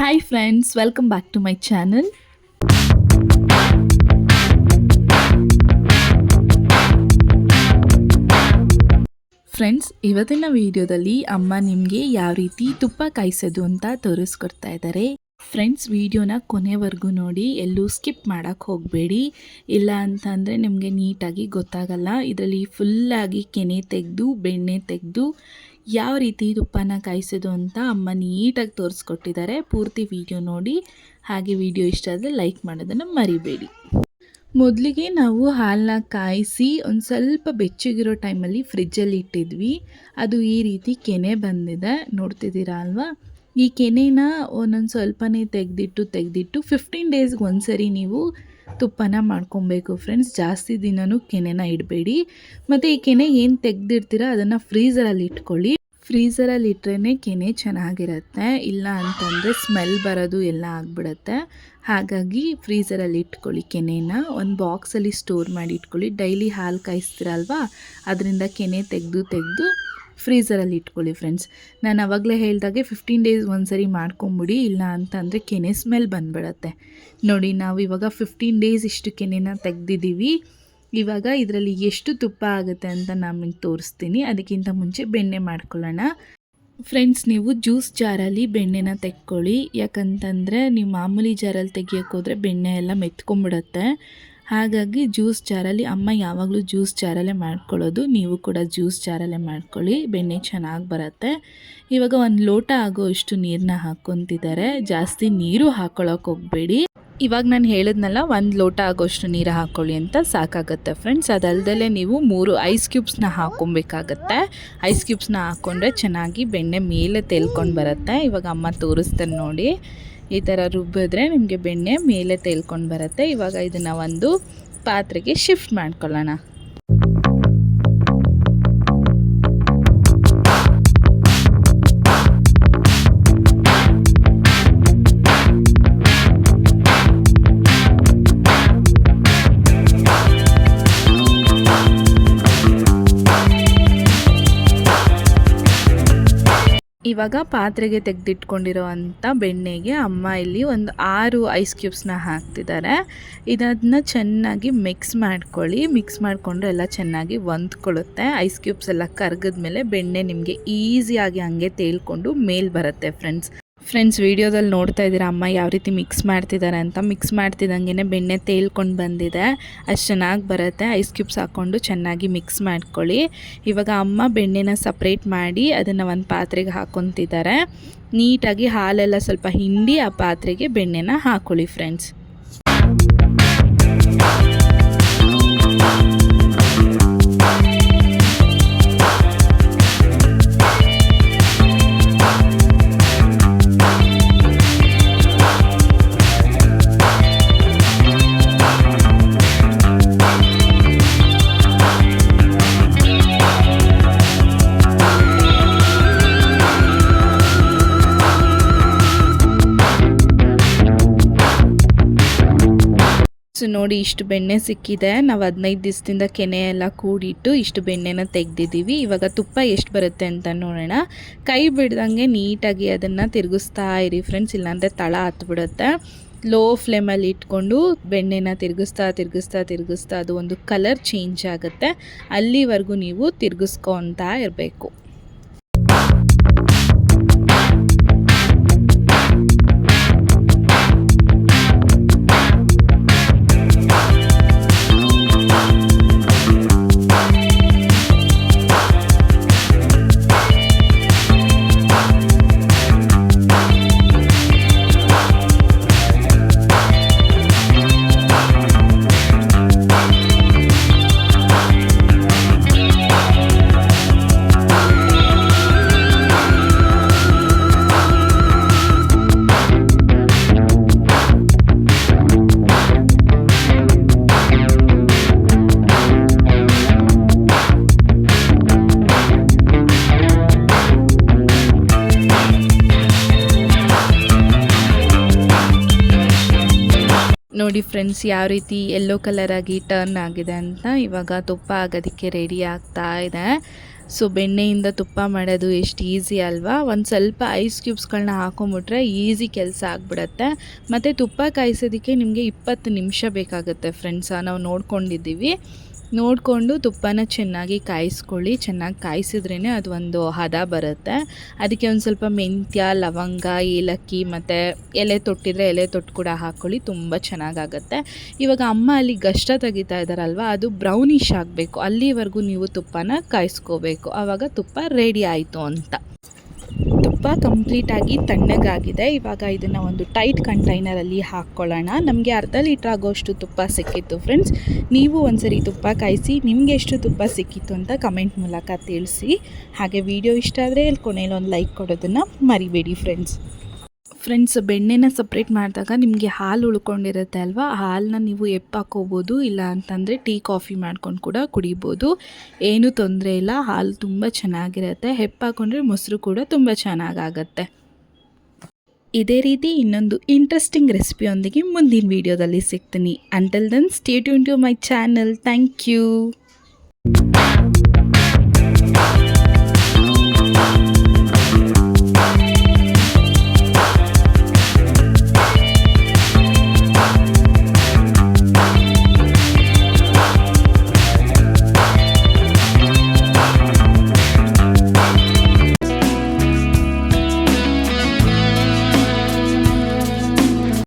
Hi friends, welcome back to my channel. Friends, ಇವತ್ತಿನ ವಿಡಿಯೋದಲ್ಲಿ ಅಮ್ಮ ನಿಮಗೆ ಯಾವ ರೀತಿ ತುಪ್ಪ ಕಾಯಿಸೋದು ಅಂತ ತೋರಿಸ್ಕೊಡ್ತಾ ಇದ್ದಾರೆ. ಫ್ರೆಂಡ್ಸ್, ವಿಡಿಯೋನ ಕೊನೆವರೆಗೂ ನೋಡಿ, ಎಲ್ಲೂ ಸ್ಕಿಪ್ ಮಾಡೋಕ್ಕೆ ಹೋಗಬೇಡಿ. ಇಲ್ಲ ಅಂತಂದರೆ ನಿಮಗೆ ನೀಟಾಗಿ ಗೊತ್ತಾಗಲ್ಲ. ಇದರಲ್ಲಿ ಫುಲ್ಲಾಗಿ ಕೆನೆ ತೆಗೆದು ಬೆಣ್ಣೆ ತೆಗೆದು ಯಾವ ರೀತಿ ತುಪ್ಪನ ಕಾಯಿಸೋದು ಅಂತ ಅಮ್ಮ ನೀಟಾಗಿ ತೋರಿಸ್ಕೊಟ್ಟಿದ್ದಾರೆ. ಪೂರ್ತಿ ವಿಡಿಯೋ ನೋಡಿ. ಹಾಗೆ ವಿಡಿಯೋ ಇಷ್ಟ ಆದರೆ ಲೈಕ್ ಮಾಡೋದನ್ನು ಮರಿಬೇಡಿ. ಮೊದಲಿಗೆ ನಾವು ಹಾಲನ್ನ ಕಾಯಿಸಿ ಒಂದು ಸ್ವಲ್ಪ ಬೆಚ್ಚಗಿರೋ ಟೈಮಲ್ಲಿ ಫ್ರಿಜ್ಜಲ್ಲಿ ಇಟ್ಟಿದ್ವಿ. ಅದು ಈ ರೀತಿ ಕೆನೆ ಬಂದಿದೆ, ನೋಡ್ತಿದ್ದೀರಾ ಅಲ್ವಾ? ಈ ಕೆನೆನ ಒಂದೊಂದು ಸ್ವಲ್ಪನೇ ತೆಗೆದಿಟ್ಟು 15 ಡೇಸ್ಗೆ ಒಂದ್ಸರಿ ನೀವು ತುಪ್ಪನ ಮಾಡ್ಕೊಬೇಕು ಫ್ರೆಂಡ್ಸ್. ಜಾಸ್ತಿ ದಿನವೂ ಕೆನೆನ ಇಡಬೇಡಿ. ಮತ್ತು ಈ ಕೆನೆ ಏನು ತೆಗೆದಿರ್ತೀರ ಅದನ್ನು ಫ್ರೀಝರಲ್ಲಿ ಇಟ್ಕೊಳ್ಳಿ. ಫ್ರೀಝರಲ್ಲಿ ಇಟ್ರೇ ಕೆನೆ ಚೆನ್ನಾಗಿರುತ್ತೆ, ಇಲ್ಲ ಅಂತಂದರೆ ಸ್ಮೆಲ್ ಬರೋದು ಎಲ್ಲ ಆಗಿಬಿಡುತ್ತೆ. ಹಾಗಾಗಿ ಫ್ರೀಝರಲ್ಲಿ ಇಟ್ಕೊಳ್ಳಿ. ಕೆನೆನ ಒಂದು ಬಾಕ್ಸಲ್ಲಿ ಸ್ಟೋರ್ ಮಾಡಿ ಇಟ್ಕೊಳ್ಳಿ. ಡೈಲಿ ಹಾಲು ಕಾಯಿಸ್ತೀರಲ್ವಾ, ಅದರಿಂದ ಕೆನೆ ತೆಗೆದು ಫ್ರೀಝರಲ್ಲಿ ಇಟ್ಕೊಳ್ಳಿ ಫ್ರೆಂಡ್ಸ್. ನಾನು ಆವಾಗಲೇ ಹೇಳಿದಾಗೆ 15 ಡೇಸ್ ಒಂದ್ಸರಿ ಮಾಡ್ಕೊಂಬಿಡಿ, ಇಲ್ಲ ಅಂತಂದರೆ ಕೆನೆ ಸ್ಮೆಲ್ ಬಂದುಬಿಡತ್ತೆ. ನೋಡಿ, ನಾವು ಇವಾಗ 15 ಡೇಸ್ ಇಷ್ಟು ಕೆನೆನ ತೆಗೆದಿದ್ದೀವಿ. ಇವಾಗ ಇದರಲ್ಲಿ ಎಷ್ಟು ತುಪ್ಪ ಆಗುತ್ತೆ ಅಂತ ನಾನು ತೋರಿಸ್ತೀನಿ. ಅದಕ್ಕಿಂತ ಮುಂಚೆ ಬೆಣ್ಣೆ ಮಾಡ್ಕೊಳ್ಳೋಣ. ಫ್ರೆಂಡ್ಸ್, ನೀವು ಜ್ಯೂಸ್ ಜಾರಲ್ಲಿ ಬೆಣ್ಣೆನ ತೆಕ್ಕೊಳ್ಳಿ. ಯಾಕಂತಂದರೆ ನೀವು ಮಾಮೂಲಿ ಜಾರಲ್ಲಿ ತೆಗಿಯೋಕ್ಕೆ ಹೋದರೆ ಬೆಣ್ಣೆ ಎಲ್ಲ ಮೆತ್ಕೊಂಡ್ಬಿಡುತ್ತೆ. ಹಾಗಾಗಿ ಜ್ಯೂಸ್ ಜಾರಲ್ಲಿ, ಅಮ್ಮ ಯಾವಾಗಲೂ ಜ್ಯೂಸ್ ಜಾರಲ್ಲೇ ಮಾಡ್ಕೊಳ್ಳೋದು. ನೀವು ಕೂಡ ಜ್ಯೂಸ್ ಜಾರಲ್ಲೇ ಮಾಡ್ಕೊಳ್ಳಿ, ಬೆಣ್ಣೆ ಚೆನ್ನಾಗಿ ಬರುತ್ತೆ. ಇವಾಗ 1 ಲೋಟ ಆಗೋ ಇಷ್ಟು ನೀರನ್ನ ಹಾಕ್ಕೊತಿದ್ದಾರೆ. ಜಾಸ್ತಿ ನೀರು ಹಾಕ್ಕೊಳ್ಳೋಕೆ ಹೋಗಬೇಡಿ. ಇವಾಗ ನಾನು ಹೇಳಿದ್ನಲ್ಲ, 1 ಲೋಟ ಆಗೋಷ್ಟು ನೀರು ಹಾಕ್ಕೊಳ್ಳಿ ಅಂತ ಸಾಕಾಗುತ್ತೆ ಫ್ರೆಂಡ್ಸ್. ಅದಲ್ಲದೆ ನೀವು 3 ಐಸ್ ಕ್ಯೂಬ್ಸ್ನ ಹಾಕ್ಕೊಬೇಕಾಗತ್ತೆ. ಐಸ್ ಕ್ಯೂಬ್ಸ್ನ ಹಾಕ್ಕೊಂಡ್ರೆ ಚೆನ್ನಾಗಿ ಬೆಣ್ಣೆ ಮೇಲೆ ತೇಲ್ಕೊಂಡು ಬರುತ್ತೆ. ಇವಾಗ ಅಮ್ಮ ತೋರಿಸ್ತಾರೆ ನೋಡಿ, ಈ ಥರ ರುಬ್ಬಿದ್ರೆ ನಿಮಗೆ ಬೆಣ್ಣೆ ಮೇಲೆ ತೇಲ್ಕೊಂಡು ಬರುತ್ತೆ. ಇವಾಗ ಇದನ್ನು ಒಂದು ಪಾತ್ರೆಗೆ ಶಿಫ್ಟ್ ಮಾಡ್ಕೊಳ್ಳೋಣ. ಇವಾಗ ಪಾತ್ರೆಗೆ ತೆಗೆದಿಟ್ಕೊಂಡಿರೋ ಅಂಥ ಬೆಣ್ಣೆಗೆ ಅಮ್ಮ ಇಲ್ಲಿ ಒಂದು 6 ಐಸ್ ಕ್ಯೂಬ್ಸ್ನ ಹಾಕ್ತಿದ್ದಾರೆ. ಇದನ್ನು ಚೆನ್ನಾಗಿ ಮಿಕ್ಸ್ ಮಾಡ್ಕೊಳ್ಳಿ. ಮಿಕ್ಸ್ ಮಾಡಿಕೊಂಡ್ರೆ ಎಲ್ಲ ಚೆನ್ನಾಗಿ ಹೊಂದ್ಕೊಳ್ಳುತ್ತೆ. ಐಸ್ ಕ್ಯೂಬ್ಸ್ ಎಲ್ಲ ಕರಗಿದ್ಮೇಲೆ ಬೆಣ್ಣೆ ನಿಮಗೆ ಈಸಿಯಾಗಿ ಹಂಗೆ ತೇಲ್ಕೊಂಡು ಮೇಲೆ ಬರುತ್ತೆ ಫ್ರೆಂಡ್ಸ್, ವಿಡಿಯೋದಲ್ಲಿ ನೋಡ್ತಾ ಇದ್ದೀರಾ ಅಮ್ಮ ಯಾವ ರೀತಿ ಮಿಕ್ಸ್ ಮಾಡ್ತಿದ್ದಾರೆ ಅಂತ. ಮಿಕ್ಸ್ ಮಾಡ್ತಿದ್ದಂಗೆ ಬೆಣ್ಣೆ ತೇಲ್ಕೊಂಡು ಬಂದಿದೆ, ಅಷ್ಟು ಚೆನ್ನಾಗಿ ಬರುತ್ತೆ. ಐಸ್ ಕ್ಯೂಬ್ಸ್ ಹಾಕ್ಕೊಂಡು ಚೆನ್ನಾಗಿ ಮಿಕ್ಸ್ ಮಾಡ್ಕೊಳ್ಳಿ. ಇವಾಗ ಅಮ್ಮ ಬೆಣ್ಣೆನ ಸಪ್ರೇಟ್ ಮಾಡಿ ಅದನ್ನು ಒಂದು ಪಾತ್ರೆಗೆ ಹಾಕ್ಕೊತಿದ್ದಾರೆ. ನೀಟಾಗಿ ಹಾಲೆಲ್ಲ ಸ್ವಲ್ಪ ಹಿಂಡಿ ಆ ಪಾತ್ರೆಗೆ ಬೆಣ್ಣೆನ ಹಾಕ್ಕೊಳ್ಳಿ ಫ್ರೆಂಡ್ಸ್. ನೋಡಿ, ಇಷ್ಟು ಬೆಣ್ಣೆ ಸಿಕ್ಕಿದೆ. ನಾವು 15 ದಿವಸದಿಂದ ಕೆನೆ ಎಲ್ಲ ಕೂಡಿಟ್ಟು ಇಷ್ಟು ಬೆಣ್ಣೆನ ತೆಗೆದಿದ್ದೀವಿ. ಇವಾಗ ತುಪ್ಪ ಎಷ್ಟು ಬರುತ್ತೆ ಅಂತ ನೋಡೋಣ. ಕೈ ಬಿಡ್ದಂಗೆ ನೀಟಾಗಿ ಅದನ್ನು ತಿರುಗಿಸ್ತಾ ಇರಿ ಫ್ರೆಂಡ್ಸ್, ಇಲ್ಲಾಂದರೆ ತಳ ಹತ್ಬಿಡುತ್ತೆ. ಲೋ ಫ್ಲೇಮಲ್ಲಿ ಇಟ್ಕೊಂಡು ಬೆಣ್ಣೆನ ತಿರುಗಿಸ್ತಾ ಅದು ಒಂದು ಕಲರ್ ಚೇಂಜ್ ಆಗುತ್ತೆ. ಅಲ್ಲಿವರೆಗೂ ನೀವು ತಿರುಗಿಸ್ಕೊತಾ ಇರಬೇಕು. ನೋಡಿ ಫ್ರೆಂಡ್ಸ್, ಯಾವ ರೀತಿ ಯೆಲ್ಲೋ ಕಲರ್ ಆಗಿ ಟರ್ನ್ ಆಗಿದೆ ಅಂತ. ಇವಾಗ ತುಪ್ಪ ಆಗೋದಕ್ಕೆ ರೆಡಿ ಆಗ್ತಾ ಇದೆ. ಸೊ ಬೆಣ್ಣೆಯಿಂದ ತುಪ್ಪ ಮಾಡೋದು ಎಷ್ಟು ಈಸಿ ಅಲ್ವಾ. ಒಂದು ಸ್ವಲ್ಪ ಐಸ್ ಕ್ಯೂಬ್ಸ್ಗಳನ್ನ ಹಾಕೊಂಬಿಟ್ರೆ ಈಸಿ ಕೆಲಸ ಆಗಿಬಿಡತ್ತೆ. ಮತ್ತು ತುಪ್ಪ ಕಾಯಿಸೋದಕ್ಕೆ ನಿಮಗೆ 20 ನಿಮಿಷ ಬೇಕಾಗುತ್ತೆ ಫ್ರೆಂಡ್ಸ್. ನಾವು ನೋಡ್ಕೊಂಡಿದ್ದೀವಿ. ನೋಡಿಕೊಂಡು ತುಪ್ಪನ ಚೆನ್ನಾಗಿ ಕಾಯಿಸ್ಕೊಳ್ಳಿ. ಚೆನ್ನಾಗಿ ಕಾಯಿಸಿದ್ರೇ ಅದು ಒಂದು ಹದ ಬರುತ್ತೆ. ಅದಕ್ಕೆ ಒಂದು ಸ್ವಲ್ಪ ಮೆಂತ್ಯ, ಲವಂಗ, ಏಲಕ್ಕಿ ಮತ್ತು ಎಲೆ ತೊಟ್ಟಿದ್ರೆ ಎಲೆ ತೊಟ್ಟು ಕೂಡ ಹಾಕ್ಕೊಳ್ಳಿ, ತುಂಬ ಚೆನ್ನಾಗಾಗತ್ತೆ. ಇವಾಗ ಅಮ್ಮ ಅಲ್ಲಿ ಗಷ್ಟ ತೆಗಿತಾ ಇದ್ದಾರಲ್ವ, ಅದು ಬ್ರೌನಿಷ್ ಆಗಬೇಕು. ಅಲ್ಲಿವರೆಗೂ ನೀವು ತುಪ್ಪನ ಕಾಯಿಸ್ಕೋಬೇಕು. ಆವಾಗ ತುಪ್ಪ ರೆಡಿ ಆಯಿತು ಅಂತ. ತುಪ್ಪ ಕಂಪ್ಲೀಟಾಗಿ ತಣ್ಣಗಾಗಿದೆ. ಇವಾಗ ಇದನ್ನು ಒಂದು ಟೈಟ್ ಕಂಟೈನರಲ್ಲಿ ಹಾಕ್ಕೊಳ್ಳೋಣ. ನಮಗೆ ಅರ್ಧ ಲೀಟ್ರ್ ಆಗೋಷ್ಟು ತುಪ್ಪ ಸಿಕ್ಕಿತ್ತು ಫ್ರೆಂಡ್ಸ್. ನೀವು ಒಂದ್ಸರಿ ತುಪ್ಪ ಕಾಯಿಸಿ ನಿಮಗೆ ಎಷ್ಟು ತುಪ್ಪ ಸಿಕ್ಕಿತ್ತು ಅಂತ ಕಮೆಂಟ್ ಮೂಲಕ ತಿಳಿಸಿ. ಹಾಗೆ ವಿಡಿಯೋ ಇಷ್ಟ ಆದರೆ ಇಲ್ಲಿ ಕೊನೆಯಲ್ಲಿ ಒಂದು ಲೈಕ್ ಕೊಡೋದನ್ನು ಮರಿಬೇಡಿ ಫ್ರೆಂಡ್ಸ್. ಬೆಣ್ಣೆನ ಸಪ್ರೇಟ್ ಮಾಡಿದಾಗ ನಿಮಗೆ ಹಾಲು ಉಳ್ಕೊಂಡಿರುತ್ತೆ ಅಲ್ವಾ, ಹಾಲನ್ನ ನೀವು ಹಾಕೋಬೋದು. ಇಲ್ಲ ಅಂತಂದರೆ ಟೀ ಕಾಫಿ ಮಾಡ್ಕೊಂಡು ಕೂಡ ಕುಡಿಬೋದು. ಏನೂ ತೊಂದರೆ ಇಲ್ಲ. ಹಾಲು ತುಂಬ ಚೆನ್ನಾಗಿರುತ್ತೆ. ಹಾಕೊಂಡ್ರೆ ಮೊಸರು ಕೂಡ ತುಂಬ ಚೆನ್ನಾಗಾಗತ್ತೆ. ಇದೇ ರೀತಿ ಇನ್ನೊಂದು ಇಂಟ್ರೆಸ್ಟಿಂಗ್ ರೆಸಿಪಿಯೊಂದಿಗೆ ಮುಂದಿನ ವೀಡಿಯೋದಲ್ಲಿ ಸಿಗ್ತೀನಿ. Until then stay tuned to my channel. Thank you.